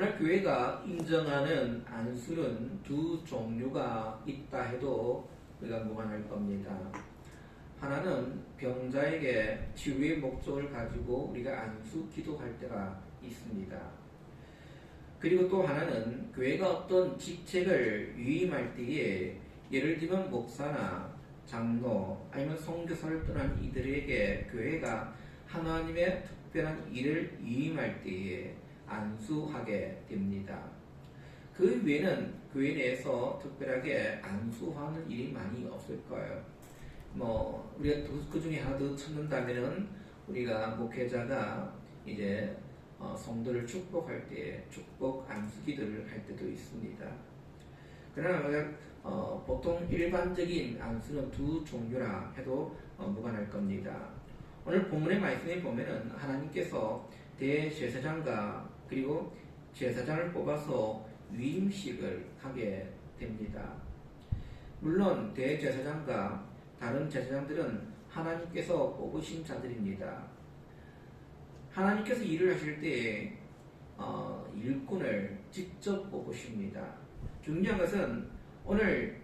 오늘 교회가 인정하는 안수는 두 종류가 있다 해도 우리가 무관할 겁니다. 하나는 병자에게 치유의 목적을 가지고 우리가 안수 기도할 때가 있습니다. 그리고 또 하나는 교회가 어떤 직책을 위임할 때에 예를 들면 목사나 장로 아니면 선교사를 떠난 이들에게 교회가 하나님의 특별한 일을 위임할 때에 안수하게 됩니다. 그 외에는 교회 내에서 특별하게 안수하는 일이 많이 없을 거예요. 우리가 그 중에 하나 더 찾는다면은 우리가 목회자가 이제 성도를 축복할 때 축복 안수기도를 할 때도 있습니다. 그러나 보통 일반적인 안수는 두 종류라 해도 무관할 겁니다. 오늘 본문의 말씀에 보면은 하나님께서 대제사장과 그리고 제사장을 뽑아서 위임식을 하게 됩니다. 물론 대제사장과 다른 제사장들은 하나님께서 뽑으신 자들입니다. 하나님께서 일을 하실 때 일꾼을 직접 뽑으십니다. 중요한 것은 오늘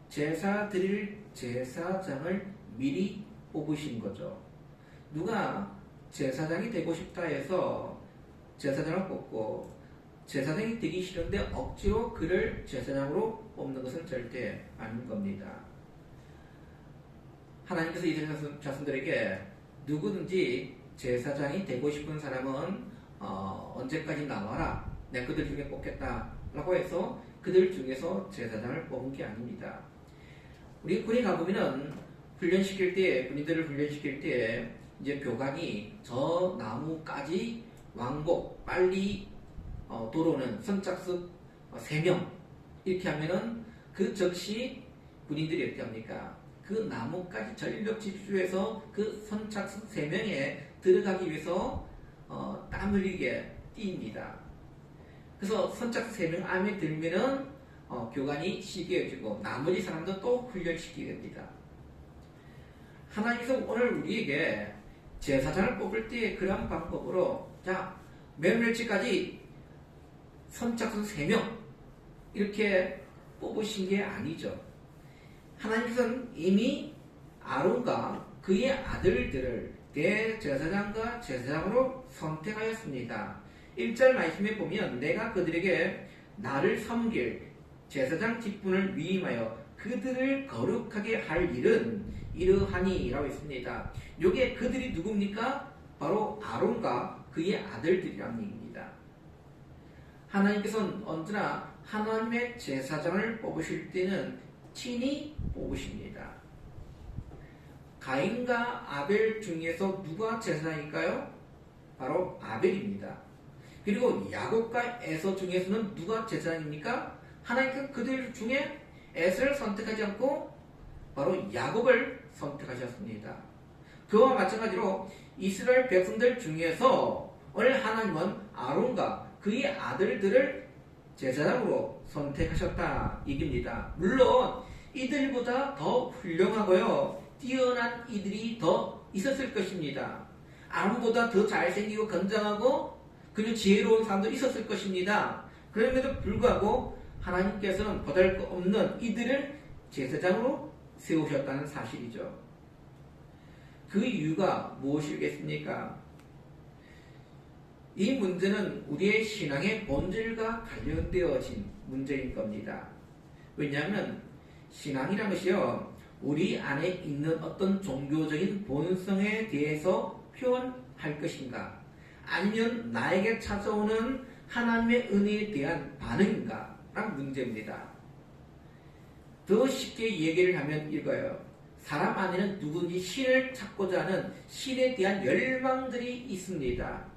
제사 드릴 제사장을 미리 뽑으신 거죠. 누가 제사장이 되고 싶다 해서 제사장을 뽑고 제사장이 되기 싫은데 억지로 그를 제사장으로 뽑는 것은 절대 아닌 겁니다. 하나님께서 이스라엘 자손들에게 누구든지 제사장이 되고 싶은 사람은 언제까지 나와라, 내가 그들 중에 뽑겠다 라고 해서 그들 중에서 제사장을 뽑은 게 아닙니다. 우리 군에 가보면은 훈련시킬 때, 군인들을 훈련시킬 때 이제 교관이 저 나무까지 왕복 빨리 도로는 선착순 3명 이렇게 하면은 그 즉시 군인들이 어떻게 합니까? 그 나무까지 전력 집중해서 그 선착순 3명에 들어가기 위해서 땀 흘리게 뜁니다. 그래서 선착순 3명 안에 들면은 교관이 쉬게 해주고 나머지 사람도 또 훈련시키게 됩니다. 하나님께서 오늘 우리에게 제사장을 뽑을 때 그런 방법으로 몇 며칠까지 선착순 3명 이렇게 뽑으신 게 아니죠. 하나님께서는 이미 아론과 그의 아들들을 대제사장과 제사장으로 선택하였습니다. 1절 말씀에 보면 내가 그들에게 나를 섬길 제사장 직분을 위임하여 그들을 거룩하게 할 일은 이러하니 라고 했습니다. 요게 그들이 누굽니까? 바로 아론과 그의 아들들이라는 얘기입니다. 하나님께서는 언제나 하나님의 제사장을 뽑으실 때는 친히 뽑으십니다. 가인과 아벨 중에서 누가 제사장일까요? 바로 아벨입니다. 그리고 야곱과 에서 중에서는 누가 제사장입니까? 하나님께서 그들 중에 에서를 선택하지 않고 바로 야곱을 선택하셨습니다. 그와 마찬가지로 이스라엘 백성들 중에서 오늘 하나님은 아론과 그의 아들들을 제사장으로 선택하셨다 얘기입니다. 물론 이들보다 더 훌륭하고요 뛰어난 이들이 더 있었을 것입니다. 아론보다 더 잘생기고 건장하고 그리고 지혜로운 사람도 있었을 것입니다. 그럼에도 불구하고 하나님께서는 보잘것없는 이들을 제사장으로 세우셨다는 사실이죠. 그 이유가 무엇이겠습니까? 이 문제는 우리의 신앙의 본질과 관련되어진 문제인 겁니다. 왜냐하면 신앙이라는 것이요 우리 안에 있는 어떤 종교적인 본성에 대해서 표현할 것인가, 아니면 나에게 찾아오는 하나님의 은혜에 대한 반응인가 라는 문제입니다. 더 쉽게 얘기를 하면 이거예요. 사람 안에는 누구든지 신을 찾고자 하는 신에 대한 열망들이 있습니다.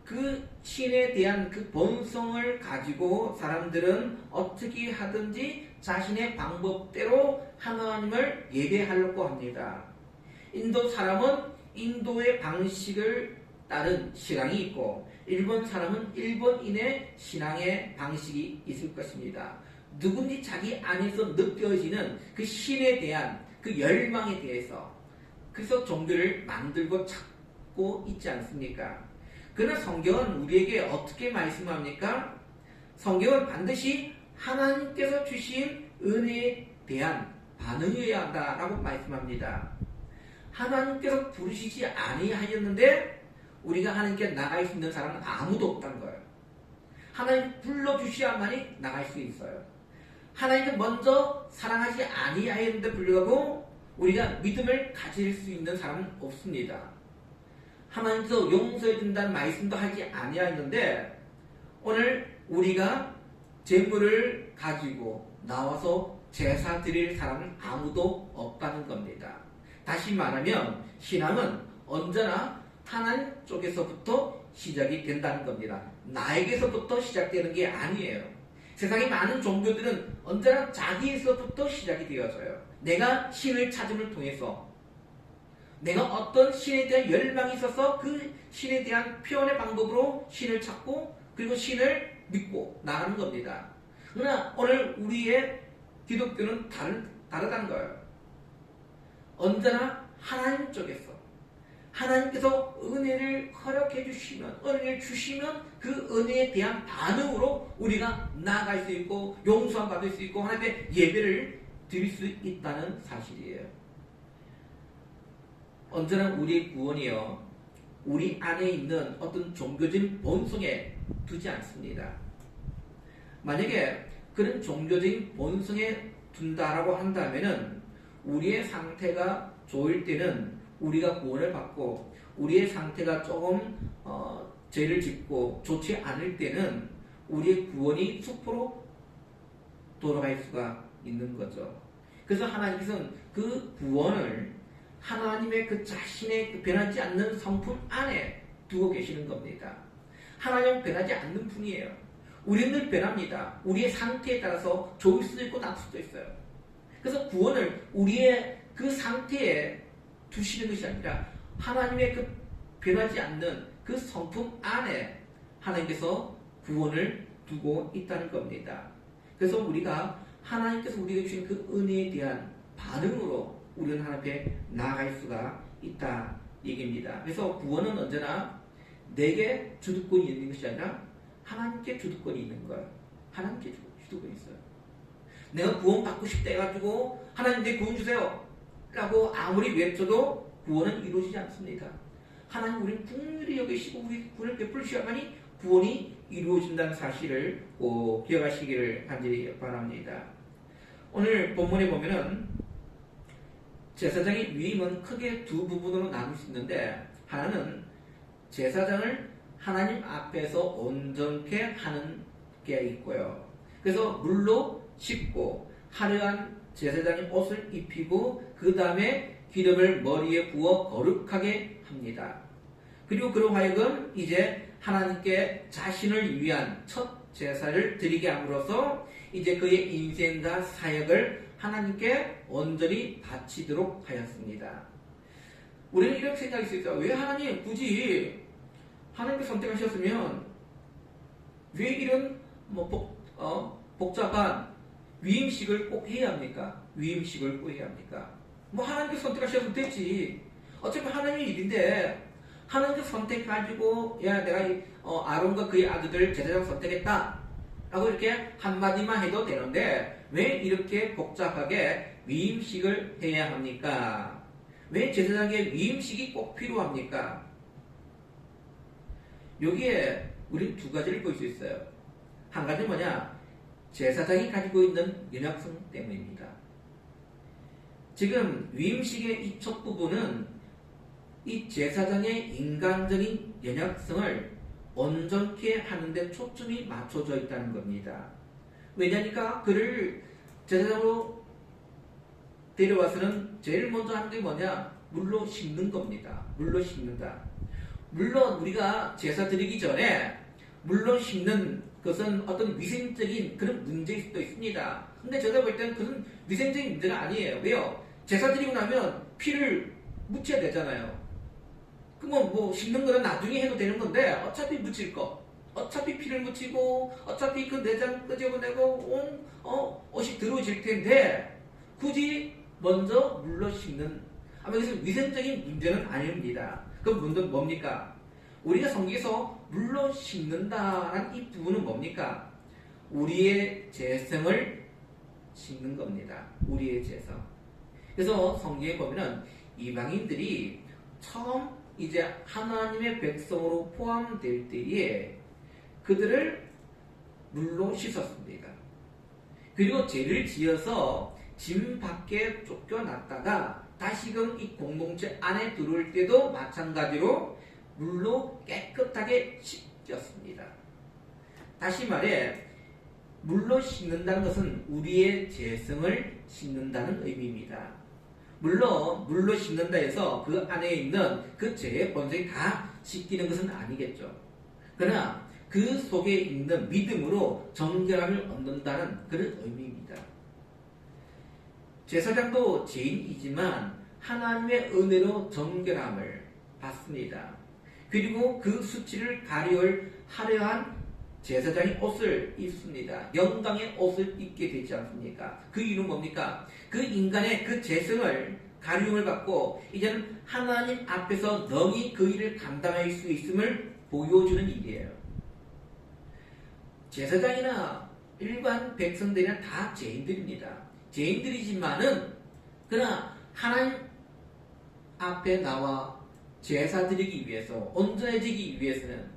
그 신에 대한 그 본성을 가지고 사람들은 어떻게 하든지 자신의 방법대로 하나님을 예배하려고 합니다. 인도 사람은 인도의 방식을 따른 신앙이 있고 일본 사람은 일본인의 신앙의 방식이 있을 것입니다. 누군지 자기 안에서 느껴지는 그 신에 대한 그 열망에 대해서 그래서 종교를 만들고 찾고 있지 않습니까? 그러나 성경은 우리에게 어떻게 말씀합니까? 성경은 반드시 하나님께서 주신 은혜에 대한 반응이어야 한다라고 말씀합니다. 하나님께서 부르시지 아니하였는데 우리가 하나님께 나갈 수 있는 사람은 아무도 없다는 거예요. 하나님 불러주셔야만이 나갈 수 있어요. 하나님은 먼저 사랑하지 아니하였는데 불구하고 우리가 믿음을 가질 수 있는 사람은 없습니다. 하나님께서 용서해 준다는 말씀도 하지 아니하였는데 오늘 우리가 재물을 가지고 나와서 제사 드릴 사람은 아무도 없다는 겁니다. 다시 말하면 신앙은 언제나 하나님 쪽에서부터 시작이 된다는 겁니다. 나에게서부터 시작되는 게 아니에요. 세상의 많은 종교들은 언제나 자기에서부터 시작이 되어져요. 내가 신을 찾음을 통해서 내가 어떤 신에 대한 열망이 있어서 그 신에 대한 표현의 방법으로 신을 찾고 그리고 신을 믿고 나가는 겁니다. 그러나 오늘 우리의 기독교는 다르다는 거예요. 언제나 하나님 쪽에서 하나님께서 은혜를 허락해 주시면 은혜를 주시면 그 은혜에 대한 반응으로 우리가 나아갈 수 있고 용서함 받을 수 있고 하나님의 예배를 드릴 수 있다는 사실이에요. 언제나 우리의 구원이요 우리 안에 있는 어떤 종교적인 본성에 두지 않습니다. 만약에 그런 종교적인 본성에 둔다라고 한다면은 우리의 상태가 좋을 때는 우리가 구원을 받고 우리의 상태가 조금 죄를 짓고 좋지 않을 때는 우리의 구원이 수포로 돌아갈 수가 있는 거죠. 그래서 하나님께서는 그 구원을 하나님의 그 자신의 그 변하지 않는 성품 안에 두고 계시는 겁니다. 하나님은 변하지 않는 분이에요. 우리는 늘 변합니다. 우리의 상태에 따라서 좋을 수도 있고 나쁠 수도 있어요. 그래서 구원을 우리의 그 상태에 두시는 것이 아니라 하나님의 그 변하지 않는 그 성품 안에 하나님께서 구원을 두고 있다는 겁니다. 그래서 우리가 하나님께서 우리에게 주신 그 은혜에 대한 반응으로 우리는 하나님께 나아갈 수가 있다 얘기입니다. 그래서 구원은 언제나 내게 주도권이 있는 것이 아니라 하나님께 주도권이 있는 거예요. 하나님께 주도권이 있어요. 내가 구원 받고 싶다 해가지고 하나님 내 구원 주세요 라고 아무리 외쳐도 구원은 이루어지지 않습니다. 하나님 우리는 긍휼히 여기시고 우리 구원을 베풀으셔야만이 구원이 이루어진다는 사실을 꼭 기억하시기를 간절히 바랍니다. 오늘 본문에 보면은 제사장의 위임은 크게 두 부분으로 나눌 수 있는데 하나는 제사장을 하나님 앞에서 온전케 하는 게 있고요. 그래서 물로 씻고 화려한 제사장의 옷을 입히고 그 다음에 기름을 머리에 부어 거룩하게 합니다. 그리고 그로 하여금 이제 하나님께 자신을 위한 첫 제사를 드리게 함으로써 이제 그의 인생과 사역을 하나님께 온전히 바치도록 하였습니다. 우리는 이렇게 생각할 수 있어요. 왜 하나님 굳이 하나님께 선택하셨으면 왜 이런 복잡한 위임식을 꼭 해야 합니까? 위임식을 꼭 해야 합니까? 하나님께 선택하셨으면 됐지. 어차피 하나님의 일인데 하나님께 선택가지고 야 내가 아론과 그의 아들들 제사장 선택했다 라고 이렇게 한마디만 해도 되는데 왜 이렇게 복잡하게 위임식을 해야 합니까? 왜 제사장의 위임식이 꼭 필요합니까? 여기에 우리 두 가지를 볼 수 있어요. 한 가지는 뭐냐? 제사장이 가지고 있는 연약성 때문입니다. 지금 위임식의 이 첫 부분은 이 제사장의 인간적인 연약성을 온전케 하는데 초점이 맞춰져 있다는 겁니다. 왜냐니까 그를 제사장으로 데려와서는 제일 먼저 하는 게 뭐냐? 물로 씻는 겁니다. 물로 씻는다. 물론 우리가 제사 드리기 전에 물로 씻는 것은 어떤 위생적인 그런 문제일 수도 있습니다. 근데 제가 볼 때는 그런 위생적인 문제가 아니에요. 왜요? 제사 드리고 나면 피를 묻혀야 되잖아요. 그러면 씻는 거는 나중에 해도 되는 건데 어차피 묻힐 거. 어차피 피를 묻히고 어차피 그 내장 끄집어내고 옷이 더러워질 텐데 굳이 먼저 물로 씻는 아마 이것은 위생적인 문제는 아닙니다. 그럼 문제는 뭡니까? 우리가 성경에서 물로 씻는다라는 이 부분은 뭡니까? 우리의 죄성을 씻는 겁니다. 우리의 죄성. 그래서 성경에 보면은 이방인들이 처음 이제 하나님의 백성으로 포함될 때에 그들을 물로 씻었습니다. 그리고 죄를 지어서 집 밖에 쫓겨났다가 다시금 이 공동체 안에 들어올 때도 마찬가지로 물로 깨끗하게 씻겼습니다. 다시 말해 물로 씻는다는 것은 우리의 죄성을 씻는다는 의미입니다. 물론 물로 씻는다 해서 그 안에 있는 그 죄의 본성이 다 씻기는 것은 아니겠죠. 그러나 그 속에 있는 믿음으로 정결함을 얻는다는 그런 의미입니다. 제사장도 죄인이지만 하나님의 은혜로 정결함을 받습니다. 그리고 그 수치를 가려할 화려한 제사장이 옷을 입습니다. 영광의 옷을 입게 되지 않습니까? 그 이유는 뭡니까? 그 인간의 그 죄성을 가리움을 받고 이제는 하나님 앞에서 능히 그 일을 감당할 수 있음을 보여주는 일이에요. 제사장이나 일반 백성들이나 다 죄인들입니다. 죄인들이지만은 그러나 하나님 앞에 나와 제사 드리기 위해서 온전해지기 위해서는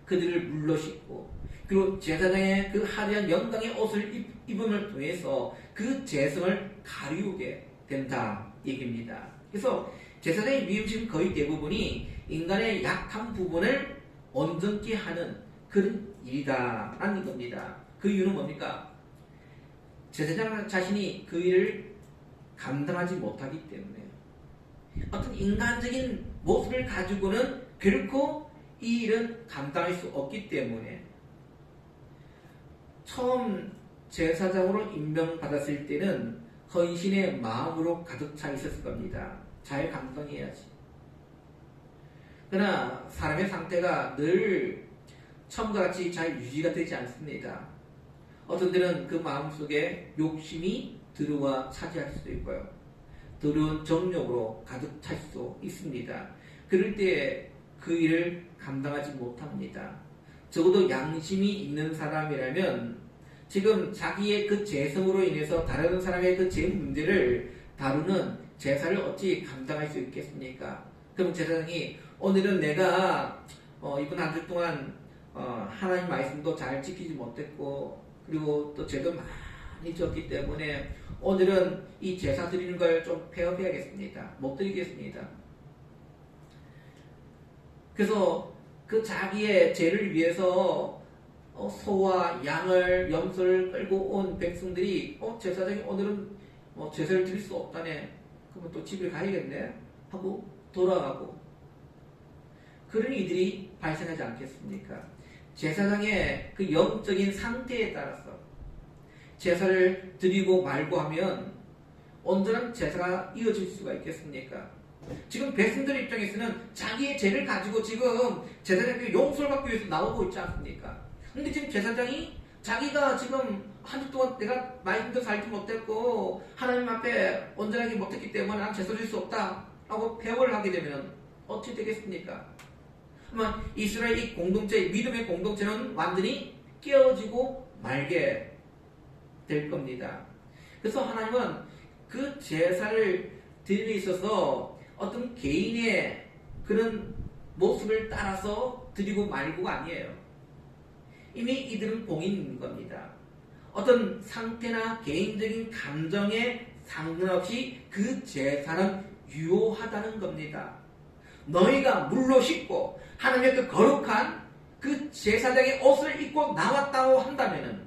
그들을 물로 씻고 그리고 제사장의 그 화려한 영광의 옷을 입음을 통해서 그 죄성을 가리우게 된다 얘기입니다. 그래서 제사장의 미움심 거의 대부분이 인간의 약한 부분을 온전케 하는 그런 일이다라는 겁니다. 그 이유는 뭡니까? 제사장 자신이 그 일을 감당하지 못하기 때문에 어떤 인간적인 모습을 가지고는 결코 이 일은 감당할 수 없기 때문에 처음 제사장으로 임명받았을 때는 헌신의 마음으로 가득 차 있었을 겁니다. 잘 감당해야지. 그러나 사람의 상태가 늘 처음과 같이 잘 유지가 되지 않습니다. 어떤 때는 그 마음속에 욕심이 들어와 차지할 수도 있고요. 더러운 정욕으로 가득 찰 수 있습니다. 그럴 때 그 일을 감당하지 못합니다. 적어도 양심이 있는 사람이라면 지금 자기의 그 죄성으로 인해서 다른 사람의 그 죄 문제를 다루는 제사를 어찌 감당할 수 있겠습니까? 그럼 제사장이 오늘은 내가 이번 한 주 동안 하나님 말씀도 잘 지키지 못했고 그리고 또 죄도 많이 졌기 때문에 오늘은 이 제사 드리는 걸 좀 폐업해야겠습니다. 못 드리겠습니다. 그래서 그 자기의 죄를 위해서 소와 양을 염소를 끌고 온 백성들이 제사장이 오늘은 제사를 드릴 수 없다네. 그러면 또 집에 가야겠네 하고 돌아가고 그런 일들이 발생하지 않겠습니까? 제사장의 그 영적인 상태에 따라서 제사를 드리고 말고 하면 온전한 제사가 이어질 수가 있겠습니까? 지금 백성들 입장에서는 자기의 죄를 가지고 지금 제사장에게 용서를 받기 위해서 나오고 있지 않습니까? 근데 지금 제사장이 자기가 지금 한 주 동안 내가 말씀도 살지 못했고 하나님 앞에 온전하게 못했기 때문에 난 제사 드릴 수 없다 라고 폐업을 하게 되면 어떻게 되겠습니까? 아마 이스라엘 이 공동체, 믿음의 공동체는 완전히 깨어지고 말게 될 겁니다. 그래서 하나님은 그 제사를 드림에 있어서 어떤 개인의 그런 모습을 따라서 드리고 말고가 아니에요. 이미 이들은 공인인 겁니다. 어떤 상태나 개인적인 감정에 상관없이 그 제사는 유효하다는 겁니다. 너희가 물로 씻고 하나님의 그 거룩한 그 제사장의 옷을 입고 나왔다고 한다면은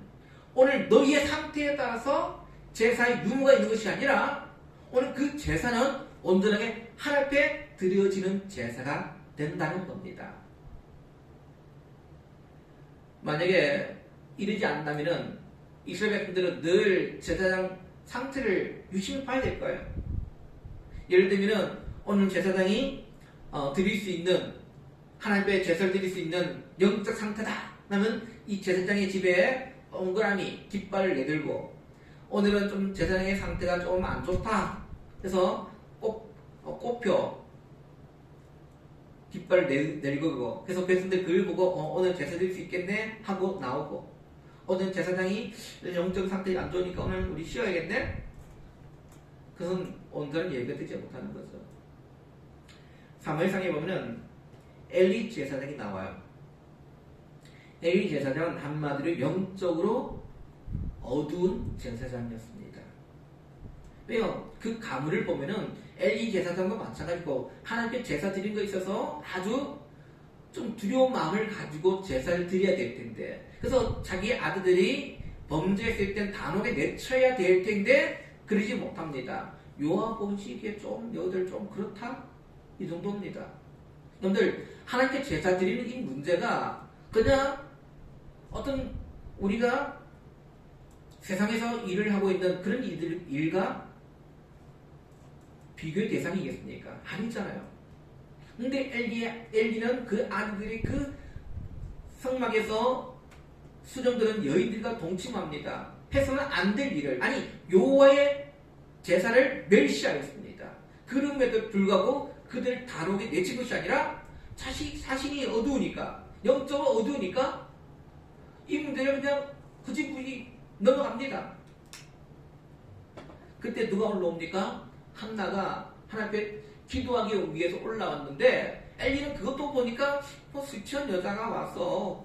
오늘 너희의 상태에 따라서 제사의 유무가 있는 것이 아니라 오늘 그 제사는 온전하게 하나님 앞에 드려지는 제사가 된다는 겁니다. 만약에 이러지 않는다면 이스라엘 백성들은 늘 제사장 상태를 유심히 봐야 될 거예요. 예를 들면 오늘 제사장이 드릴 수 있는 하나님의 제사를 드릴 수 있는 영적 상태다. 그러면 이 제사장의 집에 동그라미 깃발을 내들고 오늘은 좀 제사장의 상태가 좀 안 좋다. 그래서 꼭 꽃표 깃발을 내리고 그래서 백성들 그걸 보고 오늘 제사 드릴 수 있겠네 하고 나오고 오늘 제사장이 영적 상태가 안 좋으니까 오늘 우리 쉬어야겠네. 그것은 온전히 예배가 되지 못하는 거죠. 사무엘상에 보면은 엘리 제사장이 나와요. 엘리 제사장은 한마디로 영적으로 어두운 제사장이었습니다. 왜요? 그 가문을 보면은 엘리 제사장과 마찬가지고 하나님께 제사 드린 거 있어서 아주 좀 두려운 마음을 가지고 제사를 드려야 될 텐데 그래서 자기 아들들이 범죄했을 땐 단호하게 내쳐야 될 텐데 그러지 못합니다. 요압 보시기에 좀 여들 좀 그렇다? 이 정도입니다. 여러분들 하나님께 제사 드리는 이 문제가 그냥 어떤 우리가 세상에서 일을 하고 있는 그런 일과 비교의 대상이겠습니까? 아니잖아요. 근데 엘리는 그 아들들이 그 성막에서 수정되는 여인들과 동침합니다. 해서는 안 될 일을 아니 여호와의 제사를 멸시하였습니다. 그럼에도 불구하고 그들 다루게 내친 것이 아니라 자신이 어두우니까 영적으로 어두우니까 이 문제를 그냥 흐지부지 넘어갑니다. 그때 누가 올라옵니까? 한나가 하나님께 기도하기 위해서 올라왔는데 엘리는 그것도 보니까 수치한 여자가 와서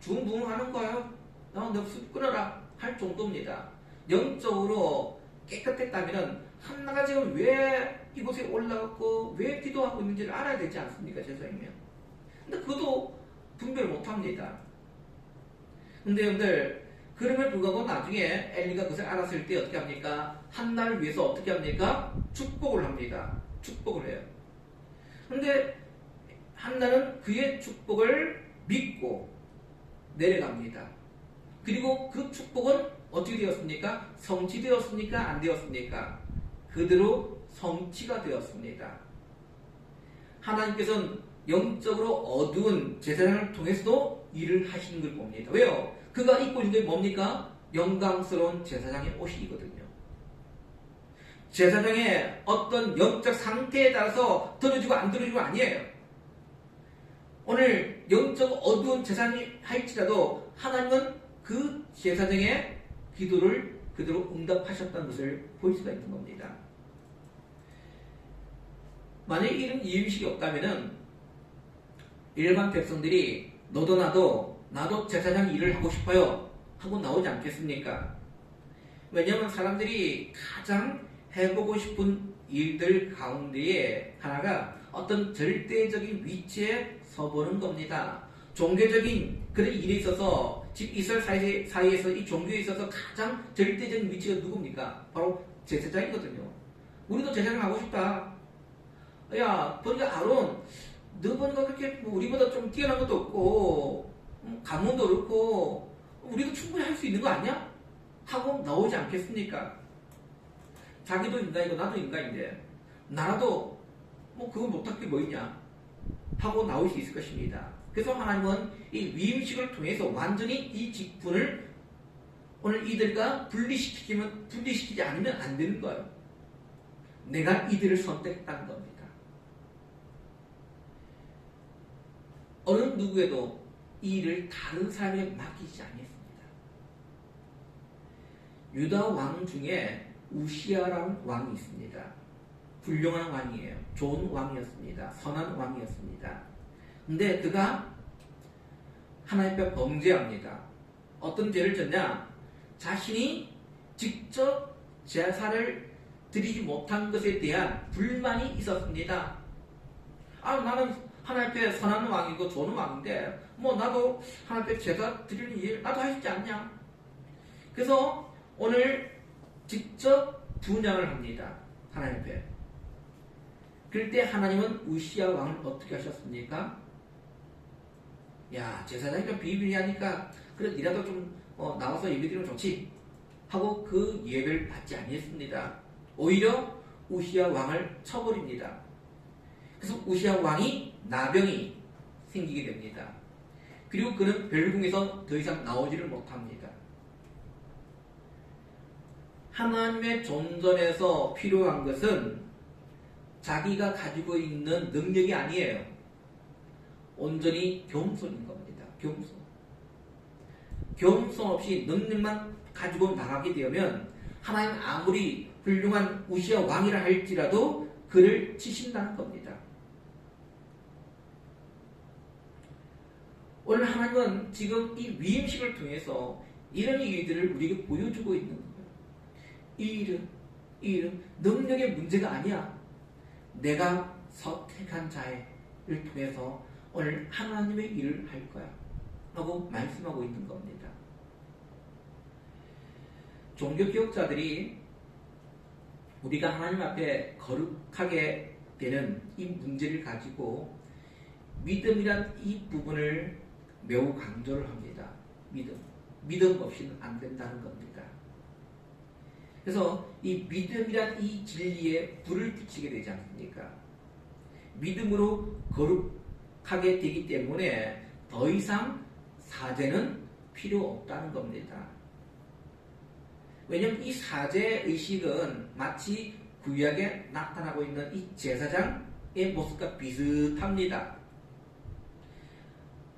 붕붕하는 거예요. 너 술 끊어라 할 정도입니다. 영적으로 깨끗했다면 한나가 지금 왜 이곳에 올라갔고 왜 기도하고 있는지를 알아야 되지 않습니까? 제사장이면. 근데 그것도 분별을 못합니다. 근데 여러분들 그럼에도 불구하고 나중에 엘리가 그것을 알았을 때 어떻게 합니까? 한나를 위해서 어떻게 합니까? 축복을 합니다. 축복을 해요. 근데 한나는 그의 축복을 믿고 내려갑니다. 그리고 그 축복은 어떻게 되었습니까? 성취되었습니까? 안 되었습니까? 그대로 성취가 되었습니다. 하나님께서는 영적으로 어두운 제사장을 통해서도 일을 하시는 걸 봅니다. 왜요? 그가 입고 있는 게 뭡니까? 영광스러운 제사장의 옷이거든요. 제사장의 어떤 영적 상태에 따라서 들어주고 안 들어주고 아니에요. 오늘 영적 어두운 제사장이 할지라도 하나님은 그 제사장의 기도를 그대로 응답하셨다는 것을 볼 수가 있는 겁니다. 만약에 이런 이유식이 없다면은 일반 백성들이 너도 나도 제사장 일을 하고 싶어요 하고 나오지 않겠습니까? 왜냐하면 사람들이 가장 해보고 싶은 일들 가운데에 하나가 어떤 절대적인 위치에 서보는 겁니다. 종교적인 그런 일에 있어서 집 이스라엘 사이에서 이 종교에 있어서 가장 절대적인 위치가 누굽니까? 바로 제사장이거든요. 우리도 제사장 하고 싶다. 야, 보니까 아론, 너 보니까 그렇게 뭐 우리보다 좀 뛰어난 것도 없고 가문도 그렇고 우리도 충분히 할 수 있는 거 아니야? 하고 나오지 않겠습니까? 자기도 인간이고 나도 인간인데 나라도 뭐 그거 못할 게 뭐 있냐 하고 나올 수 있을 것입니다. 그래서 하나님은 이 위임식을 통해서 완전히 이 직분을 오늘 이들과 분리시키지 않으면 안 되는 거예요. 내가 이들을 선택했다는 겁니다. 어느 누구에도 이 일을 다른 사람에게 맡기지 않겠습니다. 유다 왕 중에 우시아라는 왕이 있습니다. 훌륭한 왕이에요. 좋은 왕이었습니다. 선한 왕이었습니다. 근데 그가 하나님 앞에 범죄합니다. 어떤 죄를 졌냐? 자신이 직접 제사를 드리지 못한 것에 대한 불만이 있었습니다. 나는 하나님 앞에 선한 왕이고 좋은 왕인데 뭐 나도 하나님 앞에 제사 드리는 일 나도 할 수 있지 않냐? 그래서 오늘 직접 분양을 합니다. 하나님 앞에. 그럴 때 하나님은 우시아 왕을 어떻게 하셨습니까? 야, 제사장이니까 비밀리하니까 그래 니라도 좀 나와서 예배드리면 좋지 하고 그 예배를 받지 아니했습니다. 오히려 우시아 왕을 쳐버립니다. 그래서 우시아 왕이 나병이 생기게 됩니다. 그리고 그는 별궁에서 더 이상 나오지를 못합니다. 하나님의 존전에서 필요한 것은 자기가 가지고 있는 능력이 아니에요. 온전히 겸손인 겁니다. 겸손. 겸손 없이 능력만 가지고 나가게 되면 하나님 아무리 훌륭한 우시아 왕이라 할지라도 그를 치신다는 겁니다. 오늘 하나님은 지금 이 위임식을 통해서 이런 일들을 우리에게 보여주고 있는 거예요. 이 일은 능력의 문제가 아니야. 내가 선택한 자를 통해서 오늘 하나님의 일을 할 거야 하고 말씀하고 있는 겁니다. 종교개혁자들이 우리가 하나님 앞에 거룩하게 되는 이 문제를 가지고 믿음이란 이 부분을 매우 강조를 합니다. 믿음 없이는 안 된다는 겁니다. 그래서 이 믿음이란 이 진리에 불을 붙이게 되지 않습니까? 믿음으로 거룩하게 되기 때문에 더 이상 사제는 필요 없다는 겁니다. 왜냐하면 이 사제 의식은 마치 구약에 나타나고 있는 이 제사장의 모습과 비슷합니다.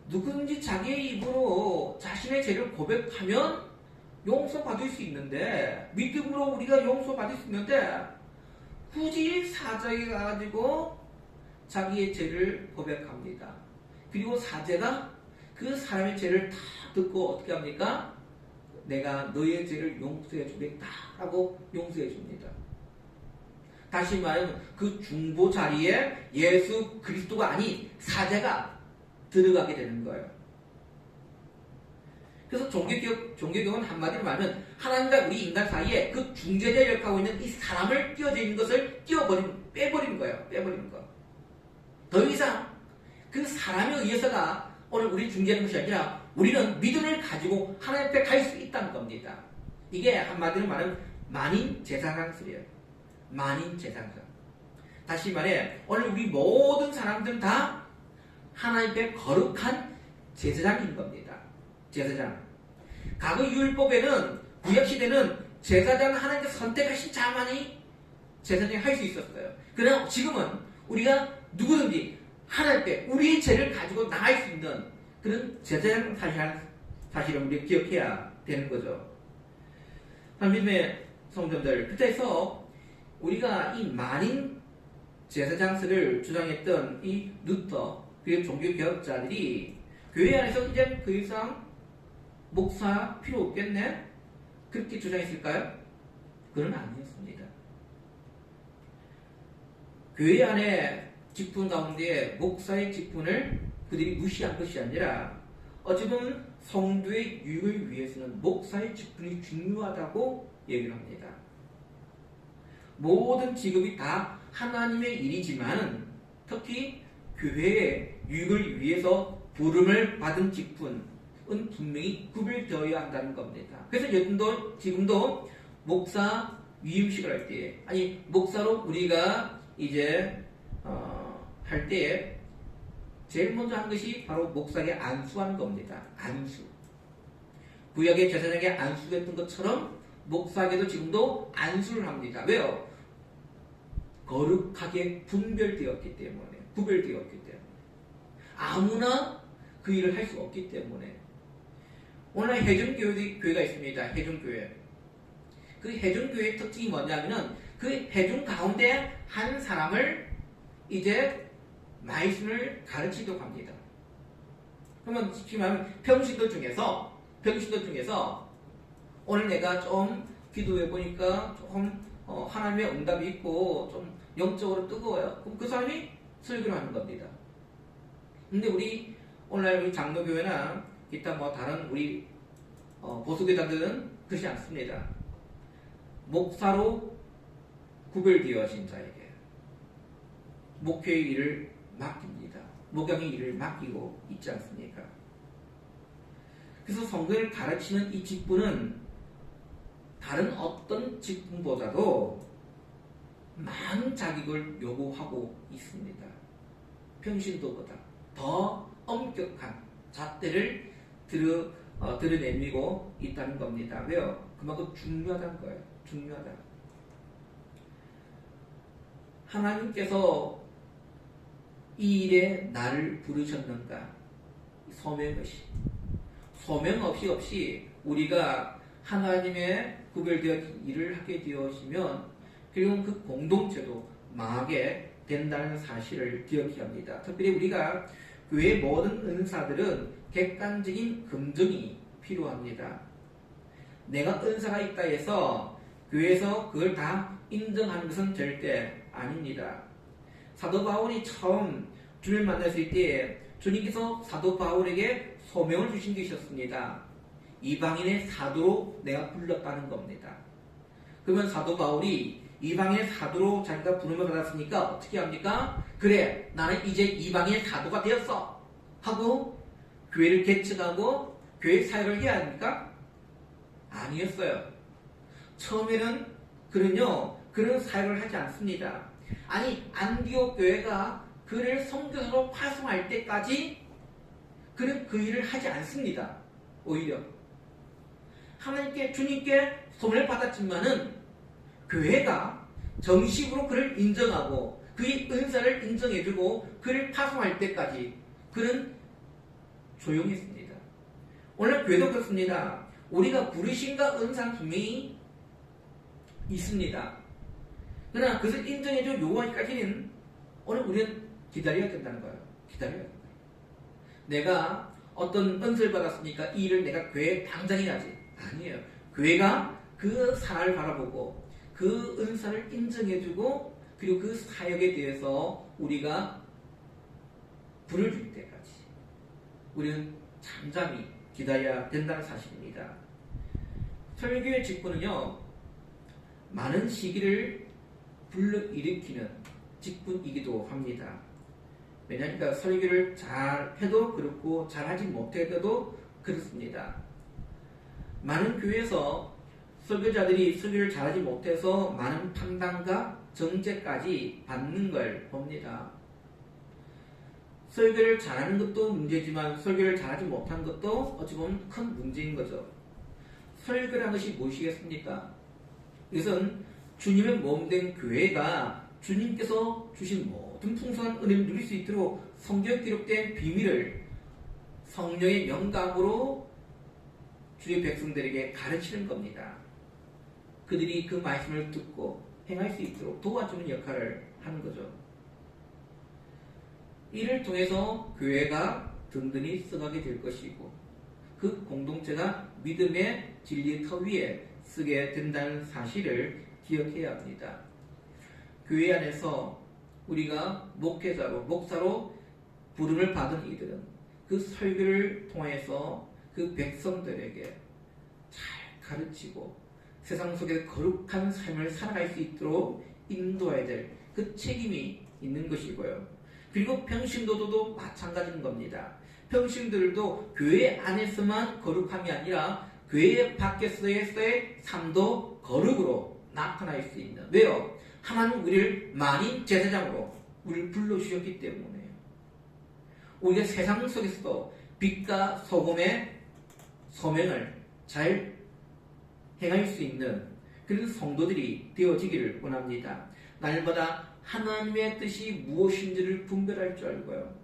누구든지 자기의 입으로 자신의 죄를 고백하면 용서받을 수 있는데, 믿음으로 우리가 용서받을 수 있는데 굳이 사제에 가지고 자기의 죄를 고백합니다. 그리고 사제가 그 사람의 죄를 다 듣고 어떻게 합니까? 내가 너의 죄를 용서해 주겠다 하고 용서해 줍니다. 다시 말하면 그 중보 자리에 예수 그리스도가 아닌 사제가 들어가게 되는 거예요. 그래서 종교개혁은 한마디로 말하면 하나님과 우리 인간 사이에 그 중재자 역할을 하고 있는 이 사람을 띄어져 있는 것을 빼버리는 거예요. 빼버리는 거. 더 이상 그 사람에 의해서가 오늘 우리 중재하는 것이 아니라 우리는 믿음을 가지고 하나님 앞에 갈 수 있다는 겁니다. 이게 한마디로 말하면 만인 제사장술이에요. 만인 제사장. 다시 말해 오늘 우리 모든 사람들은 다 하나님 앞에 거룩한 제사장인 겁니다. 제사장. 과거 율법에는 구약시대는 제사장 하나님께서 선택하신 자만이 제사장이 할 수 있었어요. 그러나 지금은 우리가 누구든지 하나님 앞에 우리의 죄를 가지고 나갈 수 있는 그런 제사장 사실은 우리가 기억해야 되는 거죠. 믿음의 성도들, 그때서 우리가 이 만인 제사장설을 주장했던 이 루터 그리고 종교개혁자들이 교회 안에서 이제 그 이상 목사 필요 없겠네? 그렇게 주장했을까요? 그건 아니었습니다. 교회 안에 직분 가운데 목사의 직분을 그들이 무시한 것이 아니라 어찌 보면 성도의 유익을 위해서는 목사의 직분이 중요하다고 얘기를 합니다. 모든 직업이 다 하나님의 일이지만 특히 교회의 유익을 위해서 부름을 받은 직분은 분명히 구별되어야 한다는 겁니다. 그래서 지금도 목사 위임식을 할 때, 아니 목사로 우리가 이제 할 때에 제일 먼저 한 것이 바로 목사에게 안수하는 겁니다. 안수. 구약의 제사장에게 안수했던 것처럼 목사에게도 지금도 안수를 합니다. 왜요? 거룩하게 구별되었기 때문에. 아무나 그 일을 할 수 없기 때문에. 오늘 해중교회가 있습니다. 해중교회. 그 해중교회의 특징이 뭐냐면은 그 해중 가운데 한 사람을 이제 말씀을 가르치도록 합니다. 그러면 쉽게 말하면 평신도 중에서 오늘 내가 좀 기도해 보니까 조금 하나님의 응답이 있고 좀 영적으로 뜨거워요. 그럼 그 사람이 설교를 하는 겁니다. 근데 오늘날 우리 장로교회나 기타 다른 우리 보수교단들은 그렇지 않습니다. 목사로 구별되어진 자에게 목회의 일을 맡깁니다. 목양의 일을 맡기고 있지 않습니까? 그래서 성경을 가르치는 이 직분은 다른 어떤 직분보다도 많은 자격을 요구하고 있습니다. 평신도보다 더 엄격한 잣대를 드러내미고 있다는 겁니다. 왜요? 그만큼 중요하다는 거예요. 중요하다. 하나님께서 이 일에 나를 부르셨는가? 소명 없이 우리가 하나님의 구별되어 일을 하게 되어지면 결국은 그 공동체도 망하게 된다는 사실을 기억해야 합니다. 특별히 우리가 교회 모든 은사들은 객관적인 검증이 필요합니다. 내가 은사가 있다 해서 교회에서 그걸 다 인정하는 것은 절대 아닙니다. 사도 바울이 처음 주님을 만났을 때 주님께서 사도 바울에게 소명을 주신 게 있었습니다. 이방인의 사도로 내가 불렀다는 겁니다. 그러면 사도 바울이 이방인의 사도로 자기가 부름을 받았으니까 어떻게 합니까? 그래, 나는 이제 이방인의 사도가 되었어 하고 교회를 개척하고 교회 사역을 해야 합니까? 아니었어요. 처음에는 그런 사역을 하지 않습니다. 아니, 안디옥 교회가 그를 선교사로 파송할 때까지 그는 그 일을 하지 않습니다. 오히려 하나님께 주님께 소명을 받았지만은 교회가 정식으로 그를 인정하고 그의 은사를 인정해주고 그를 파송할 때까지 그는 조용했습니다. 오늘 교회도 그렇습니다. 우리가 부르심과 은사는 분명히 있습니다. 그러나 그것을 인정해줘 요구하기까지는 오늘 우리는 기다려야 된다는 거예요. 기다려야 된다. 내가 어떤 은사를 받았으니까 이 일을 내가 교회에 당장 해야지. 아니에요. 교회가 그 사람을 바라보고 그 은사를 인정해주고 그리고 그 사역에 대해서 우리가 불을 줄 때까지 우리는 잠잠히 기다려야 된다는 사실입니다. 설교의 직분은요, 많은 시기를 불러일으키는 직분이기도 합니다. 왜냐하니까 설교를 잘 해도 그렇고 잘하지 못해도 그렇습니다. 많은 교회에서 설교자들이 설교를 잘하지 못해서 많은 판단과 정죄까지 받는 걸 봅니다. 설교를 잘하는 것도 문제지만 설교를 잘하지 못한 것도 어찌 보면 큰 문제인 거죠. 설교라는 것이 무엇이겠습니까? 이것은 주님의 몸된 교회가 주님께서 주신 모든 풍성한 은혜를 누릴 수 있도록 성경에 기록된 비밀을 성령의 영감으로 주의 백성들에게 가르치는 겁니다. 그들이 그 말씀을 듣고 행할 수 있도록 도와주는 역할을 하는 거죠. 이를 통해서 교회가 든든히 써가게 될 것이고 그 공동체가 믿음의 진리의 터 위에 쓰게 된다는 사실을 기억해야 합니다. 교회 안에서 우리가 목회자로, 목사로 부름을 받은 이들은 그 설교를 통해서 그 백성들에게 잘 가르치고 세상 속에 거룩한 삶을 살아갈 수 있도록 인도해야 될 그 책임이 있는 것이고요. 그리고 평신도도 마찬가지인 겁니다. 평신들도 교회 안에서만 거룩함이 아니라 교회 밖에서의 삶도 거룩으로 나타날 수 있는. 왜요? 하나님 우리를 만인 제사장으로 우리를 불러주셨기 때문에 우리가 세상 속에서도 빛과 소금의 소명을 잘 행할 수 있는 그런 성도들이 되어지기를 원합니다. 날마다 하나님의 뜻이 무엇인지를 분별할 줄 알고요.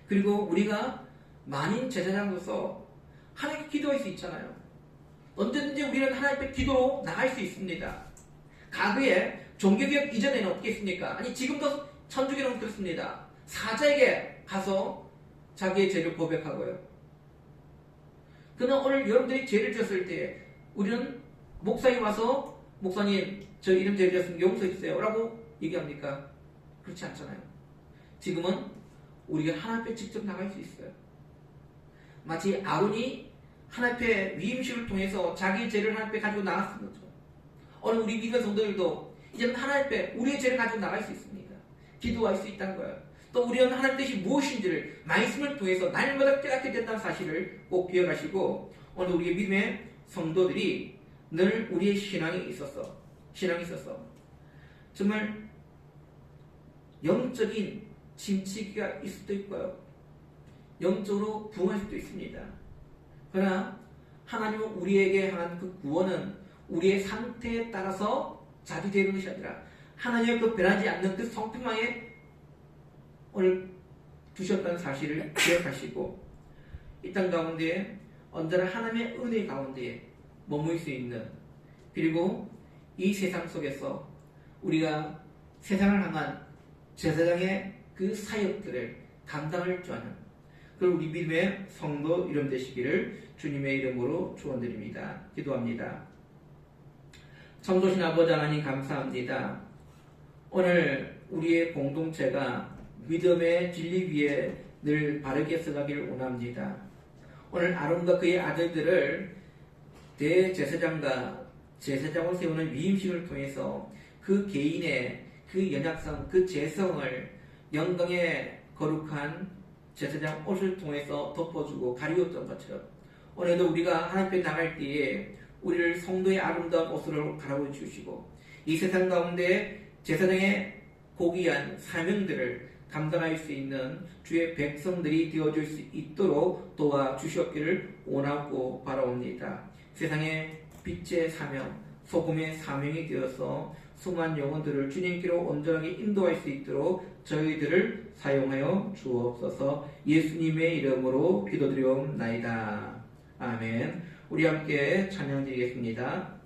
그리고 우리가 만인 제사장으로서 하나님께 기도할 수 있잖아요. 언제든지 우리는 하나님 앞에 기도로 나갈 수 있습니다. 과거에 종교개혁 이전에는 어떻겠습니까? 아니 지금도 천주교는 그렇습니다. 사자에게 가서 자기의 죄를 고백하고요. 그러나 오늘 여러분들이 죄를 지었을 때 우리는 목사님 와서 목사님 저 이름 죄 지었으면 용서해 주세요 라고 얘기합니까? 그렇지 않잖아요. 지금은 우리가 하나님 앞에 직접 나갈 수 있어요. 마치 아론이 하나님 앞에 위임식을 통해서 자기의 죄를 하나님 앞에 가지고 나갔던 거죠. 오늘 우리 믿는 성도들도 이제는 하나님 앞에 우리의 죄를 가지고 나갈 수 있습니다. 기도할 수 있다는 거예요. 또 우리는 하나님 뜻이 무엇인지를 말씀을 통해서 날마다 깨닫게 된다는 사실을 꼭 기억하시고 오늘 우리의 믿음의 성도들이 늘 우리의 신앙이 있어서 정말 영적인 침체기가 있을 수도 있고요. 영적으로 부흥할 수도 있습니다. 그러나 하나님은 우리에게 향한 그 구원은 우리의 상태에 따라서 자주되는 것이 아니라 하나님의 그 변하지 않는 그 성품망에 오늘 두셨다는 사실을 기억하시고 이 땅 가운데 언제나 하나님의 은혜 가운데 머물 수 있는, 그리고 이 세상 속에서 우리가 세상을 향한 제사장의 그 사역들을 감당할 줄 아는 그 우리 믿음의 성도 이름 되시기를 주님의 이름으로 축원드립니다. 기도합니다. 성도신 아버지 하나님 감사합니다. 오늘 우리의 공동체가 믿음의 진리 위에 늘 바르게 서가기를 원합니다. 오늘 아론과 그의 아들들을 대제사장과 제사장을 세우는 위임식을 통해서 그 개인의 그 연약성, 그 재성을 영광의 거룩한 제사장 옷을 통해서 덮어주고 가리웠던 것처럼 오늘도 우리가 하나님 앞에 나갈 때에 우리를 성도의 아름다운 옷으로 갈아입혀 주시고 이 세상 가운데 제사장의 고귀한 사명들을 감당할 수 있는 주의 백성들이 되어줄 수 있도록 도와주셨기를 원하고 바라옵니다. 세상의 빛의 사명, 소금의 사명이 되어서 수많은 영혼들을 주님께로 온전하게 인도할 수 있도록 저희들을 사용하여 주옵소서. 예수님의 이름으로 기도드리옵나이다. 아멘. 우리 함께 찬양 드리겠습니다.